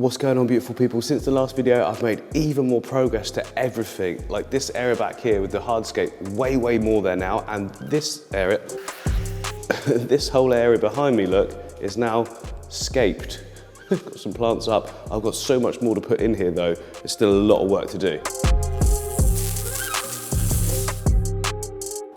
What's going on, beautiful people? Since the last video, I've made even more progress to everything. Like this area back here with the hardscape, way more there now. And this area, this whole area behind me, look, is now scaped. Got some plants up. I've got so much more to put in here though. There's still a lot of work to do.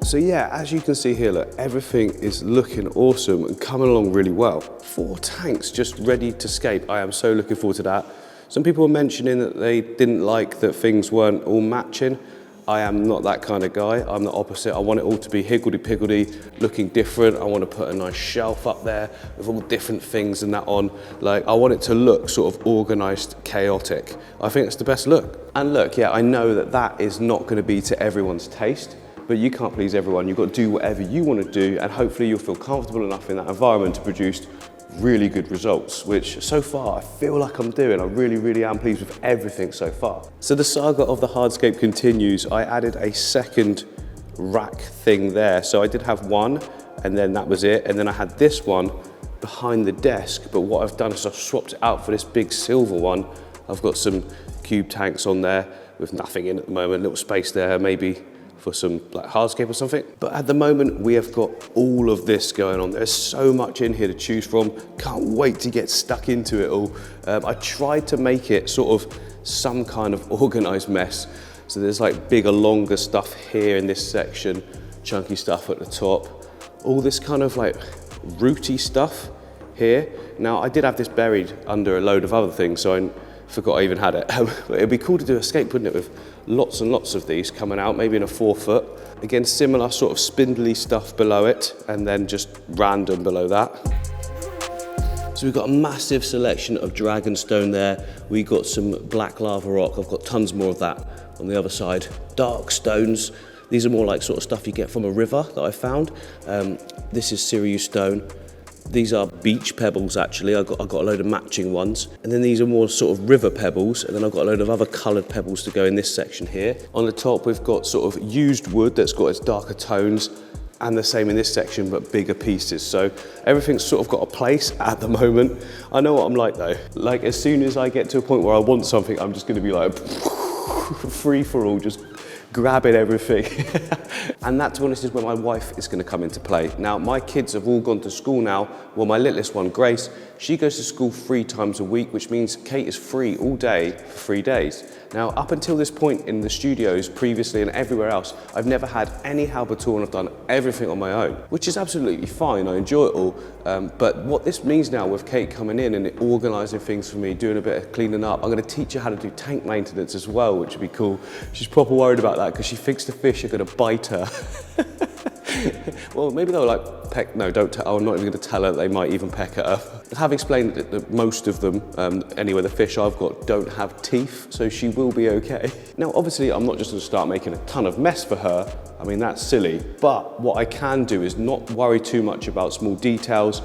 So yeah, as you can see here, look, everything is looking awesome and coming along really well. 4 tanks just ready to scape. I am so looking forward to that. Some people were mentioning that they didn't like that things weren't all matching. I am not that kind of guy. I'm the opposite. I want it all to be higgledy-piggledy, looking different. I want to put a nice shelf up there with all different things and that on. Like, I want it to look sort of organized, chaotic. I think it's the best look. And look, yeah, I know that that is not going to be to everyone's taste, but you can't please everyone. You've got to do whatever you want to do, and hopefully you'll feel comfortable enough in that environment to produce really good results, which so far I feel like I'm doing. I really am pleased with everything so far. So the saga of the hardscape continues. I added a second rack thing there. So I did have one, and then that was it. And then I had this one behind the desk, but what I've done is I've swapped it out for this big silver one. I've got some cube tanks on there with nothing in at the moment, little space there, maybe for some like hardscape or something. But at the moment, we have got all of this going on. There's so much in here to choose from. Can't wait to get stuck into it all. I tried to make it sort of some kind of organized mess. So there's like bigger, longer stuff here in this section, chunky stuff at the top, all this kind of like rooty stuff here. Now, I did have this buried under a load of other things, so I forgot I even had it. But it'd be cool to do a scape, wouldn't it, with lots and lots of these coming out, maybe in a 4 foot. Again, similar sort of spindly stuff below it, and then just random below that. So we've got a massive selection of dragonstone there. We got some black lava rock. I've got tons more of that on the other side. Dark stones. These are more like sort of stuff you get from a river that I found. This is Sirius stone. These are beach pebbles, actually. I've got a load of matching ones. And then these are more sort of river pebbles. And then I've got a load of other coloured pebbles to go in this section here. On the top, we've got sort of used wood that's got its darker tones, and the same in this section, but bigger pieces. So everything's sort of got a place at the moment. I know what I'm like though. Like as soon as I get to a point where I want something, I'm just gonna be like free for all, just grabbing everything. And that, to be honest, is where my wife is going to come into play. Now, my kids have all gone to school now. Well, my littlest one, Grace, she goes to school 3 times a week, which means Kate is free all day for 3 days. Now, up until this point in the studios, previously and everywhere else, I've never had any help at all, and I've done everything on my own, which is absolutely fine. I enjoy it all. But what this means now with Kate coming in and organising things for me, doing a bit of cleaning up, I'm going to teach her how to do tank maintenance as well, which would be cool. She's proper worried about that because she thinks the fish are going to bite her. Well, maybe they'll like peck. No, don't tell. I'm not even going to tell her they might even peck at her. I have explained that most of them, anyway, the fish I've got don't have teeth, so she will be okay. Now, obviously, I'm not just going to start making a ton of mess for her. I mean, that's silly. But what I can do is not worry too much about small details,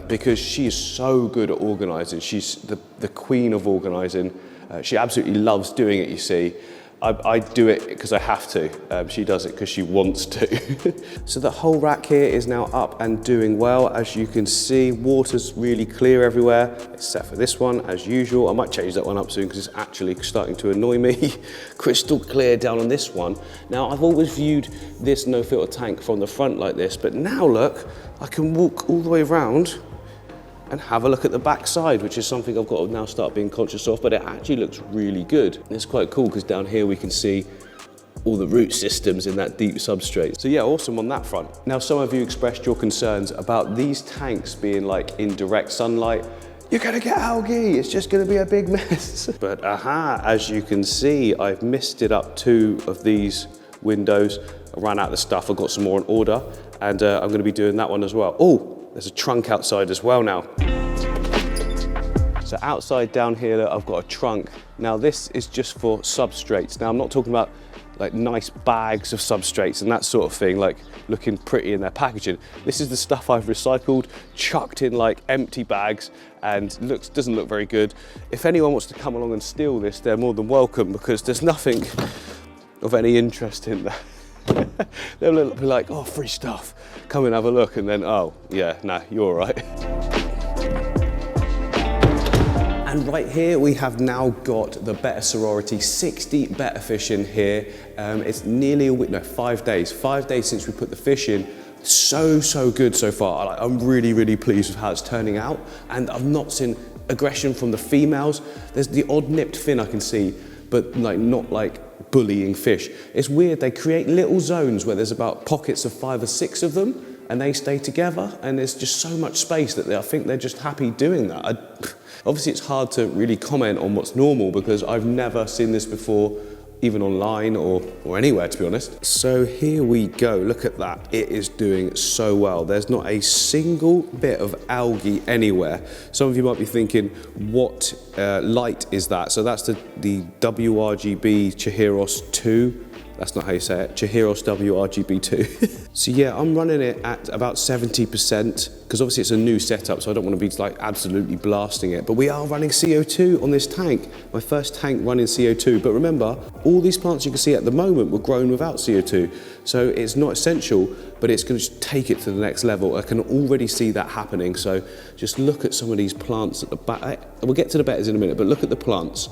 because she is so good at organising. She's the queen of organising. She absolutely loves doing it, you see. I do it because I have to. She does it because she wants to. So the whole rack here is now up and doing well. As you can see, water's really clear everywhere, except for this one, as usual. I might change that one up soon because it's actually starting to annoy me. Crystal clear down on this one. Now, I've always viewed this no-filter tank from the front like this, but now look, I can walk all the way around and have a look at the back side, which is something I've got to now start being conscious of, but it actually looks really good. And it's quite cool because down here we can see all the root systems in that deep substrate. So yeah, awesome on that front. Now, some of you expressed your concerns about these tanks being like in direct sunlight. You're gonna get algae, it's just gonna be a big mess. But as you can see, I've misted up 2 of these windows. I ran out of the stuff, I've got some more in order, and I'm gonna be doing that one as well. Oh, there's a trunk outside as well now. So outside down here, I've got a trunk. Now this is just for substrates. Now I'm not talking about like nice bags of substrates and that sort of thing, like looking pretty in their packaging. This is the stuff I've recycled, chucked in like empty bags, and doesn't look very good. If anyone wants to come along and steal this, they're more than welcome, because there's nothing of any interest in that. They'll be like, oh, free stuff, come and have a look, and then, oh, yeah, nah, you're all right. And right here we have now got the betta sorority, 60 betta fish in here. It's nearly a week, no, 5 days. 5 days since we put the fish in. So good so far. I'm really pleased with how it's turning out, and I've not seen aggression from the females. There's the odd nipped fin I can see, but not like bullying fish. It's weird, they create little zones where there's about pockets of 5 or 6 of them, and they stay together, and there's just so much space that I think they're just happy doing that. Obviously it's hard to really comment on what's normal because I've never seen this before, even online or anywhere, to be honest. So here we go, look at that. It is doing so well. There's not a single bit of algae anywhere. Some of you might be thinking, what light is that? So that's the WRGB Chihiros 2. That's not how you say it, Chihiros WRGB2. So yeah, I'm running it at about 70%, because obviously it's a new setup, so I don't want to be like absolutely blasting it. But we are running CO2 on this tank. My first tank running CO2. But remember, all these plants you can see at the moment were grown without CO2. So it's not essential, but it's going to take it to the next level. I can already see that happening. So just look at some of these plants at the back. We'll get to the bettas in a minute, but look at the plants.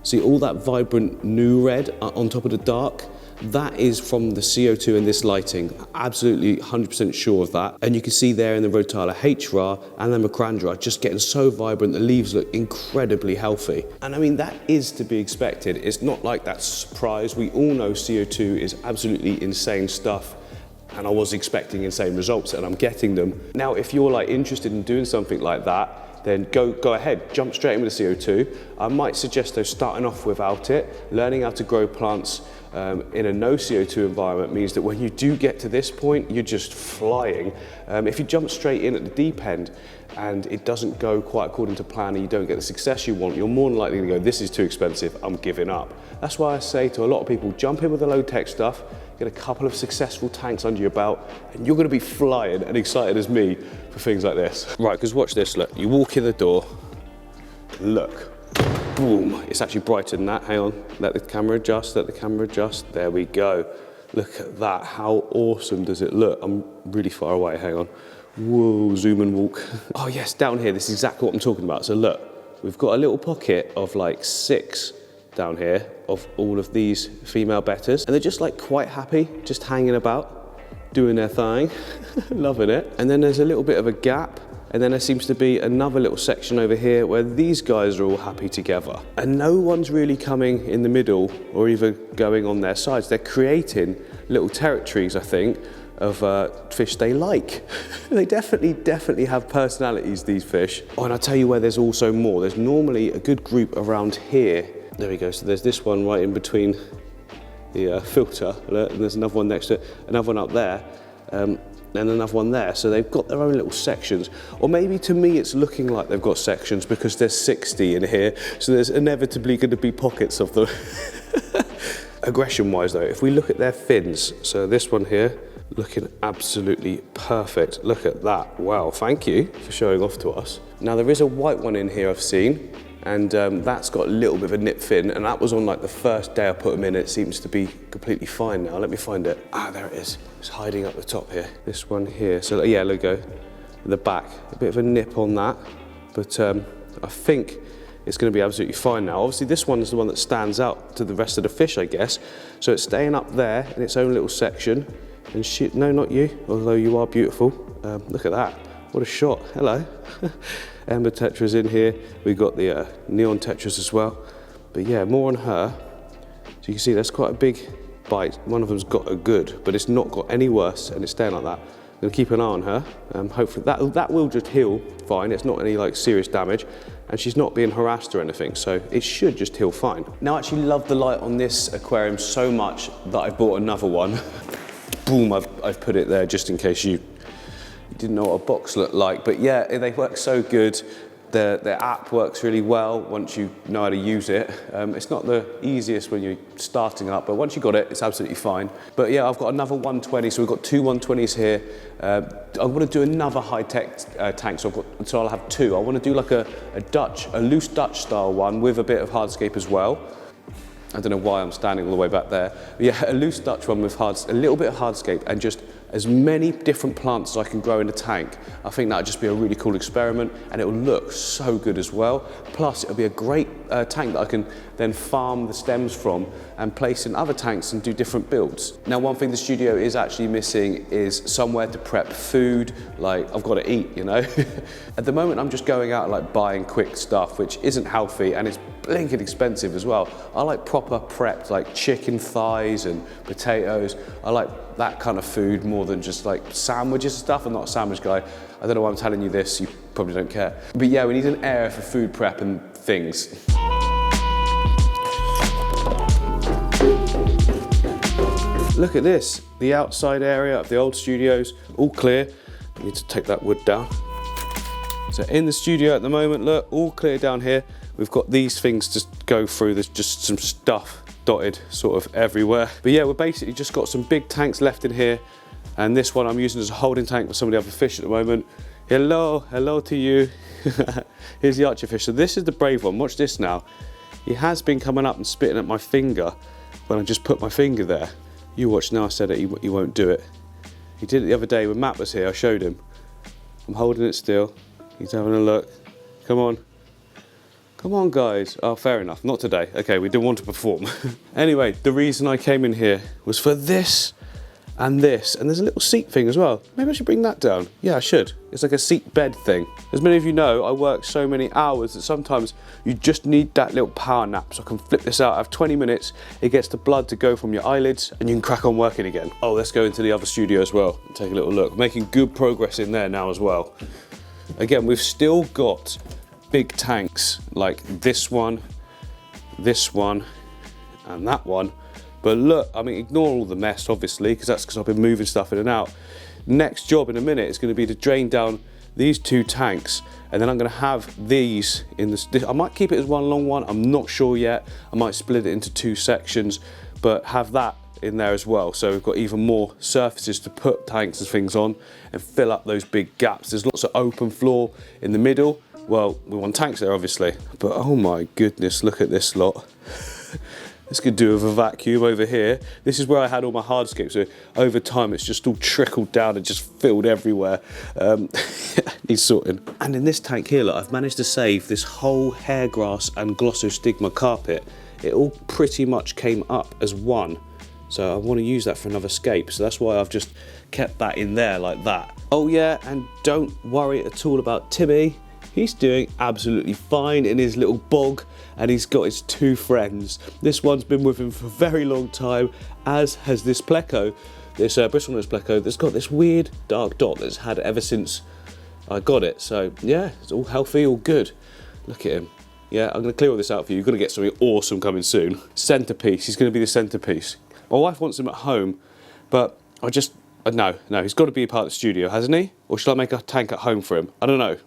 See all that vibrant new red on top of the dark? That is from the CO2 in this lighting. Absolutely 100% sure of that. And you can see there in the Rotala H-Ra and the Macrandra just getting so vibrant, the leaves look incredibly healthy. And I mean, that is to be expected. It's not like that's a surprise. We all know CO2 is absolutely insane stuff. And I was expecting insane results, and I'm getting them. Now, if you're like interested in doing something like that, then go ahead, jump straight in with the CO2. I might suggest though starting off without it. Learning how to grow plants in a no CO2 environment means that when you do get to this point, you're just flying. If you jump straight in at the deep end and it doesn't go quite according to plan and you don't get the success you want, you're more than likely to go, this is too expensive, I'm giving up. That's why I say to a lot of people, jump in with the low tech stuff, get a couple of successful tanks under your belt, and you're gonna be flying and excited as me for things like this. Right, because watch this, look. You walk in the door, look, boom. It's actually brighter than that, hang on. Let the camera adjust, there we go. Look at that, how awesome does it look? I'm really far away, hang on. Whoa, zoom and walk. Oh yes, down here, this is exactly what I'm talking about. So look, we've got a little pocket of like 6 down here of all of these female bettas, and they're just like quite happy, just hanging about, doing their thing, loving it. And then there's a little bit of a gap, and then there seems to be another little section over here where these guys are all happy together. And no one's really coming in the middle or even going on their sides. They're creating little territories, I think, of fish they like. They definitely have personalities, these fish. Oh, and I'll tell you where there's also more. There's normally a good group around here. There we go, so there's this one right in between the filter, and there's another one next to it, another one up there, and another one there. So they've got their own little sections. Or maybe to me it's looking like they've got sections because there's 60 in here, so there's inevitably going to be pockets of them. Aggression-wise though, if we look at their fins, so this one here, looking absolutely perfect. Look at that, wow, thank you for showing off to us. Now there is a white one in here I've seen, and that's got a little bit of a nip fin, and that was on like the first day I put them in. It seems to be completely fine now. Let me find it. Ah, there it is. It's hiding up the top here. This one here. So yeah, look, go the back. A bit of a nip on that, but I think it's going to be absolutely fine now. Obviously, this one is the one that stands out to the rest of the fish, I guess. So it's staying up there in its own little section. And shit, no, not you, although you are beautiful. Look at that. What a shot. Hello. Ember tetras in here. We've got the neon tetras as well. But yeah, more on her. So you can see that's quite a big bite. One of them's got a good, but it's not got any worse, and it's staying like that. I'm gonna keep an eye on her. Hopefully that will just heal fine. It's not any like serious damage, and she's not being harassed or anything, so it should just heal fine. Now I actually love the light on this aquarium so much that I bought another one. Boom, I've put it there just in case you didn't know what a box looked like. But yeah, they work so good. Their app works really well once you know how to use it. It's not the easiest when you're starting up, but once you got it, it's absolutely fine. But yeah, I've got another 120, so we've got 2 120s here. I want to do another high-tech tank, so I'll have 2. I want to do like a loose Dutch style one with a bit of hardscape as well. I don't know why I'm standing all the way back there. But yeah, a loose Dutch one with a little bit of hardscape and just as many different plants as I can grow in a tank. I think that'd just be a really cool experiment, and it will look so good as well. Plus, it'll be a great tank that I can then farm the stems from and place in other tanks and do different builds. Now, one thing the studio is actually missing is somewhere to prep food. Like, I've got to eat, you know? At the moment, I'm just going out and like buying quick stuff, which isn't healthy, and it's blinking expensive as well. I like proper prepped, like chicken thighs and potatoes. I like that kind of food more than just like sandwiches and stuff. I'm not a sandwich guy. I don't know why I'm telling you this, you probably don't care. But yeah, we need an area for food prep and things. Look at this, the outside area of the old studios, all clear. I need to take that wood down. So in the studio at the moment, look, all clear down here. We've got these things to go through. There's just some stuff dotted sort of everywhere. But yeah, we've basically just got some big tanks left in here. And this one I'm using as a holding tank for some of the other fish at the moment. Hello to you. Here's the archerfish. So this is the brave one. Watch this now. He has been coming up and spitting at my finger when I just put my finger there. You watch now, I said it, he won't do it. He did it the other day when Matt was here, I showed him. I'm holding it still. He's having a look. Come on. Come on, guys. Oh, fair enough. Not today. Okay, we didn't want to perform. Anyway, the reason I came in here was for this. And there's a little seat thing as well. Maybe I should bring that down. Yeah, I should. It's like a seat bed thing. As many of you know, I work so many hours that sometimes you just need that little power nap. So I can flip this out, I have 20 minutes, it gets the blood to go from your eyelids and you can crack on working again. Oh, let's go into the other studio as well and take a little look. Making good progress in there now as well. Again, we've still got big tanks like this one, and that one. But look, I mean, ignore all the mess, obviously, because I've been moving stuff in and out. Next job in a minute is going to be to drain down these two tanks, and then I'm going to have these in this. I might keep it as one long one, I'm not sure yet. I might split it into two sections, but have that in there as well. So we've got even more surfaces to put tanks and things on and fill up those big gaps. There's lots of open floor in the middle. Well, we want tanks there, obviously. But oh my goodness, look at this lot. This could do with a vacuum over here. This is where I had all my hardscapes, so over time it's just all trickled down and just filled everywhere. Needs sorting. And in this tank here, look, I've managed to save this whole hairgrass and glossostigma carpet. It all pretty much came up as one. So I want to use that for another scape, so that's why I've just kept that in there like that. Oh yeah, and don't worry at all about Timmy. He's doing absolutely fine in his little bog, and he's got his two friends. This one's been with him for a very long time, as has this pleco, this bristlenose pleco that's got this weird dark dot that's had it ever since I got it. So yeah, it's all healthy, all good. Look at him. Yeah, I'm going to clear all this out for you. You're going to get something awesome coming soon. Centerpiece, he's going to be the centerpiece. My wife wants him at home, but no, he's got to be a part of the studio, hasn't he? Or should I make a tank at home for him? I don't know.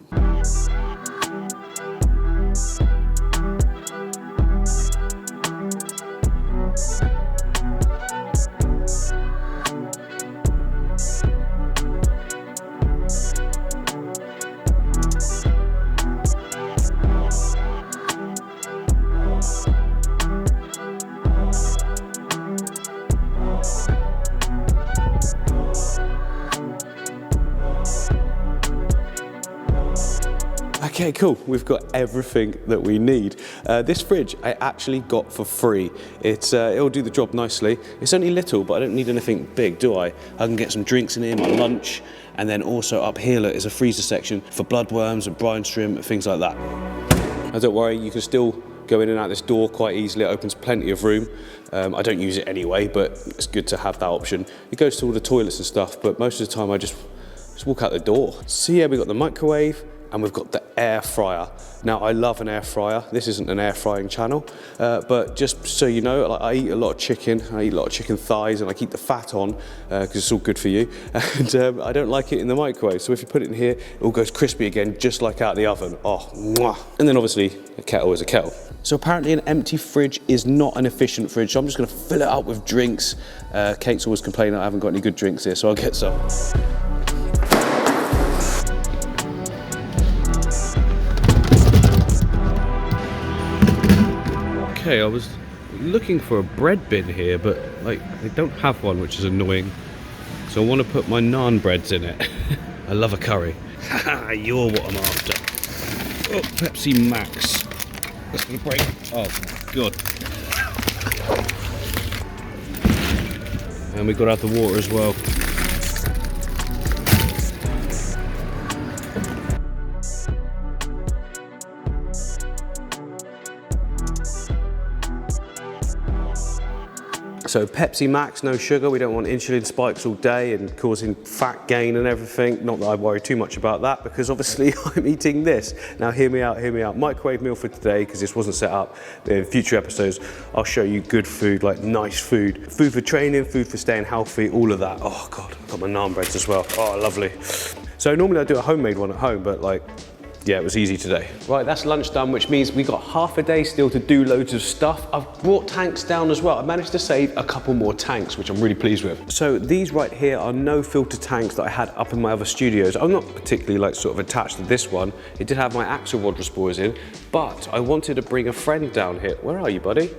Okay, cool, we've got everything that we need. This fridge I actually got for free. It'll do the job nicely. It's only little, but I don't need anything big, do I? I can get some drinks in here, my lunch, and then also up here look, is a freezer section for bloodworms and brine shrimp and things like that. Now don't worry, you can still go in and out this door quite easily. It opens plenty of room. I don't use it anyway, but it's good to have that option. It goes to all the toilets and stuff, but most of the time I just walk out the door. So yeah, we've got the microwave, and we've got the air fryer. Now I love an air fryer. This isn't an air frying channel, but just so you know, like, I eat a lot of chicken. I eat a lot of chicken thighs, and I keep the fat on because it's all good for you. And I don't like it in the microwave. So if you put it in here, it all goes crispy again, just like out the oven. Oh, mwah. And then obviously a kettle is a kettle. So apparently an empty fridge is not an efficient fridge. So I'm just gonna fill it up with drinks. Kate's always complaining I haven't got any good drinks here, so I'll get some. Okay, I was looking for a bread bin here, but like they don't have one, which is annoying. So I want to put my naan breads in it. I love a curry. Haha, you're what I'm after. Oh, Pepsi Max. That's gonna break. Oh God. And we've got to have the water as well. So Pepsi Max, no sugar. We don't want insulin spikes all day and causing fat gain and everything. Not that I worry too much about that, because obviously I'm eating this. Now hear me out, hear me out. Microwave meal for today, because this wasn't set up. In future episodes, I'll show you good food, like nice food. Food for training, food for staying healthy, all of that. Oh God, I've got my naan breads as well. Oh, lovely. So normally I do a homemade one at home, but like, yeah, it was easy today. Right, that's lunch done, which means we got half a day still to do loads of stuff. I've brought tanks down as well. I managed to save a couple more tanks, which I'm really pleased with. So these right here are no filter tanks that I had up in my other studios. I'm not particularly like sort of attached to this one. It did have my axle rod respoilers in, but I wanted to bring a friend down here. Where are you, buddy?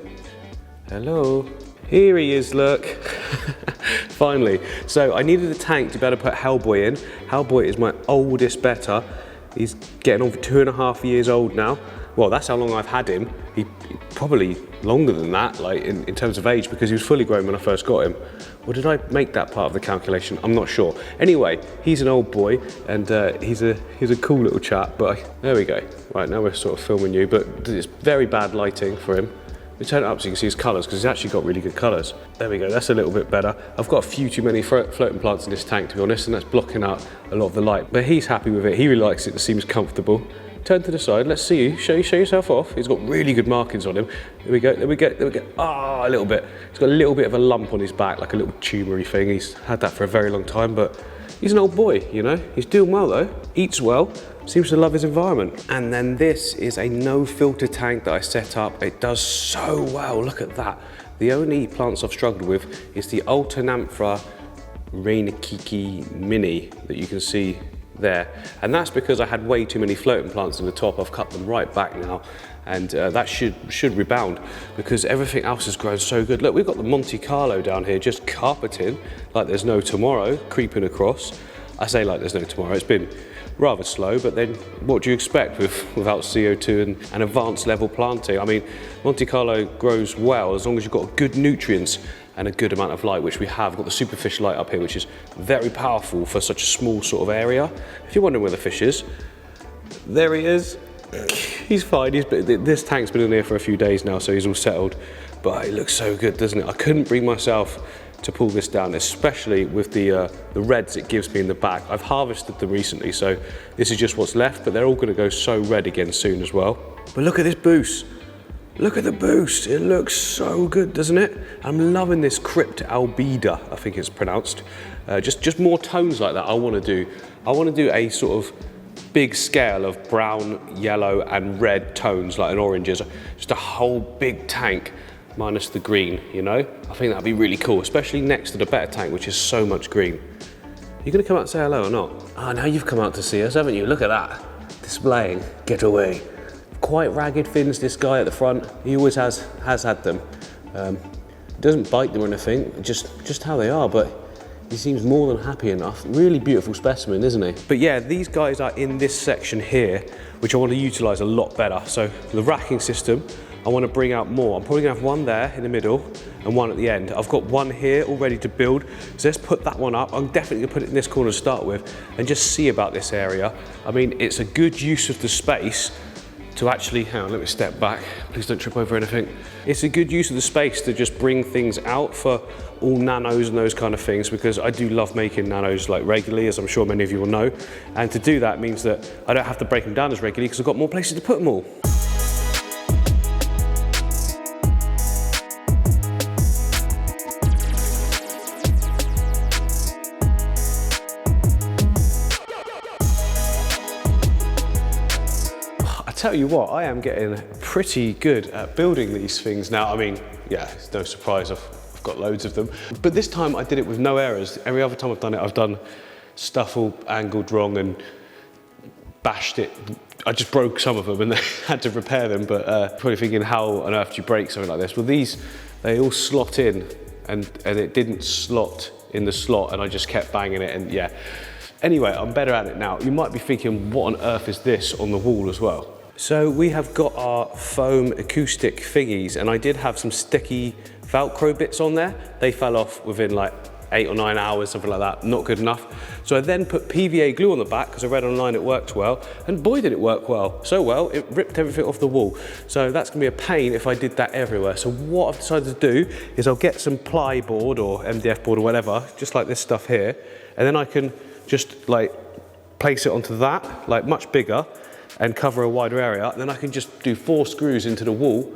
Hello. Here he is, look. Finally. So I needed a tank to be able to put Hellboy in. Hellboy is my oldest better. He's getting on for 2.5 years old now. Well, that's how long I've had him. He probably longer than that, like in terms of age, because he was fully grown when I first got him. Or did I make that part of the calculation? I'm not sure. Anyway, he's an old boy, and he's a cool little chap. But there we go. Right, now we're sort of filming you, but it's very bad lighting for him. We turn it up so you can see his colours, because he's actually got really good colours. There we go, that's a little bit better. I've got a few too many floating plants in this tank, to be honest, and that's blocking out a lot of the light. But he's happy with it, he really likes it, it seems comfortable. Turn to the side, let's see you, show yourself off. He's got really good markings on him. There we go, there we go, there we go. Ah, a little bit. He's got a little bit of a lump on his back, like a little tumory thing. He's had that for a very long time, but he's an old boy, you know? He's doing well though, eats well, seems to love his environment. And then this is a no filter tank that I set up. It does so well, look at that. The only plants I've struggled with is the Alternanthera Reinikiki Mini that you can see there. And that's because I had way too many floating plants in the top. I've cut them right back now. And that should rebound, because everything else has grown so good. Look, we've got the Monte Carlo down here just carpeting like there's no tomorrow, creeping across. I say like there's no tomorrow, it's been rather slow, but then what do you expect without CO2 and advanced level planting? I mean, Monte Carlo grows well as long as you've got good nutrients and a good amount of light, which we have. We've got the superfish light up here, which is very powerful for such a small sort of area. If you're wondering where the fish is, there he is. He's fine, this tank's been in here for a few days now, so he's all settled. But it looks so good, doesn't it? I couldn't bring myself to pull this down, especially with the reds it gives me in the back. I've harvested them recently, so this is just what's left, but they're all gonna go so red again soon as well. But look at this boost. Look at the boost. It looks so good, doesn't it? I'm loving this Crypt Albida, I think it's pronounced. Just more tones like that I wanna do. I wanna do a sort of big scale of brown, yellow, and red tones, like an oranges. Just a whole big tank, minus the green, you know? I think that'd be really cool, especially next to the better tank, which is so much green. Are you gonna come out and say hello or not? Ah, now you've come out to see us, haven't you? Look at that. Displaying, get away. Quite ragged fins, this guy at the front. He always has had them. Doesn't bite them or anything, just how they are, but he seems more than happy enough. Really beautiful specimen, isn't he? But yeah, these guys are in this section here, which I want to utilize a lot better. So the racking system, I want to bring out more. I'm probably gonna have one there in the middle and one at the end. I've got one here all ready to build, so let's put that one up. I'm definitely gonna put it in this corner to start with and just see about this area. I mean, it's a good use of the space to actually, hang on, let me step back. Please don't trip over anything. It's a good use of the space to just bring things out for all nanos and those kind of things, because I do love making nanos like regularly, as I'm sure many of you will know. And to do that means that I don't have to break them down as regularly because I've got more places to put them all. Tell you what, I am getting pretty good at building these things now. I mean, yeah, it's no surprise, I've got loads of them. But this time I did it with no errors. Every other time I've done it, I've done stuff all angled wrong and bashed it. I just broke some of them and had to repair them, but probably thinking, how on earth do you break something like this? Well, these, they all slot in and it didn't slot in the slot and I just kept banging it, and yeah. Anyway, I'm better at it now. You might be thinking, what on earth is this on the wall as well? So we have got our foam acoustic thingies, and I did have some sticky Velcro bits on there. They fell off within like 8 or 9 hours, something like that, not good enough. So I then put PVA glue on the back because I read online it works well, and boy did it work well. So well, it ripped everything off the wall. So that's gonna be a pain if I did that everywhere. So what I've decided to do is I'll get some ply board or MDF board or whatever, just like this stuff here, and then I can just like place it onto that, like much bigger, and cover a wider area. And then I can just do 4 screws into the wall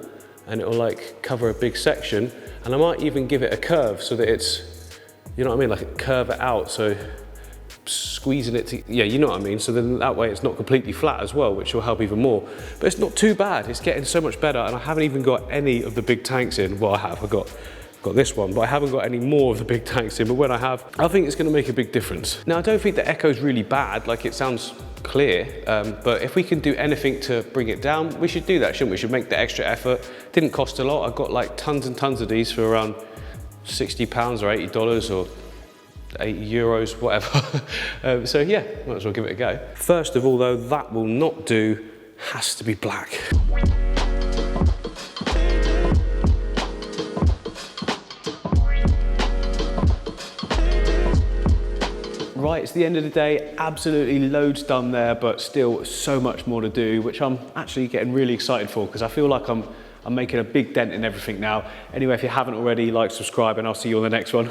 and it'll like cover a big section. And I might even give it a curve so that it's, you know what I mean, like curve it out, so squeezing it to, yeah, you know what I mean, so then that way it's not completely flat as well, which will help even more. But it's not too bad, it's getting so much better, and I haven't even got any of the big tanks in. Well, I've got this one, but I haven't got any more of the big tanks in, but when I have, I think it's gonna make a big difference. Now, I don't think the echo's really bad, like it sounds clear, but if we can do anything to bring it down, we should do that, shouldn't we? We should make the extra effort. Didn't cost a lot. I got like tons and tons of these for around £60 or $80 or 80 euros, whatever. So yeah, might as well give it a go. First of all though, that will not do, has to be black. Right, it's the end of the day, absolutely loads done there, but still so much more to do, which I'm actually getting really excited for, because I feel like I'm making a big dent in everything now. Anyway, if you haven't already, like, subscribe, and I'll see you on the next one.